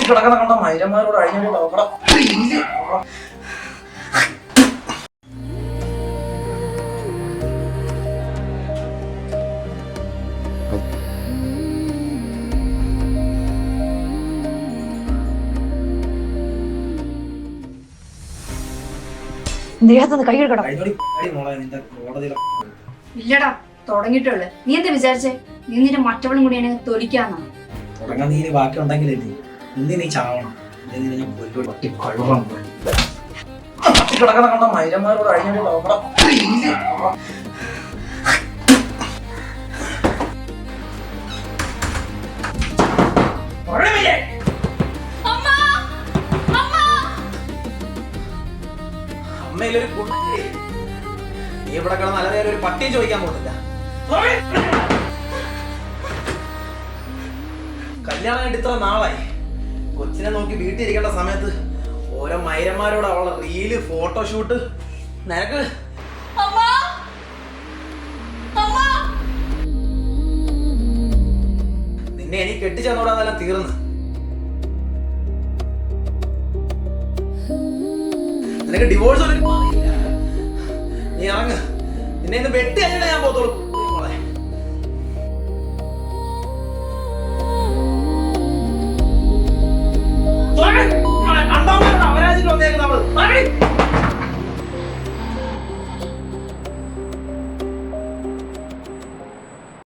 കിടക്കുന്ന കണ്ട മൈരന്മാരോട് അഴിഞ്ഞു നോക്കണം. ഇല്ലടാ തുടങ്ങിയിട്ടുള്ളു. നീ എന്താ വിചാരിച്ചേ? നീ നിന്റെ മറ്റവളും കൂടിയാണ് തൊലിക്കാന്നോ? തുടങ്ങാൻ നീ ബാക്കി ഉണ്ടെങ്കിലേ നീ ചാവണം. കിടക്കുന്ന കണ്ട മൈരന്മാരോട് അഴിഞ്ഞു നോക്കണം. അമ്മയിലൊരു കുട്ടി നീ ഇവിടെ കിടന്ന് നല്ല നേരം ഒരു പട്ടിയെ ചോദിക്കാൻ പോകുന്നില്ല. കല്യാണം കഴിഞ്ഞിട്ട് ഇത്ര നാളായി. കൊച്ചിനെ നോക്കി വീട്ടിൽ ഇരിക്കേണ്ട സമയത്ത് ഓരോ മൈരന്മാരോട് അവളെ റീല് ഫോട്ടോഷൂട്ട്. നിനക്ക് നിന്നെ എനിക്ക് കെട്ടിച്ചെന്നോടാന്നെല്ലാം തീർന്ന്. നിനക്ക് ഡിവോഴ്സ് നീ ഇറങ്ങ്. നിന്നെ ഇന്ന് വെട്ടി അല്ലേ ഞാൻ പോത്തോളൂ.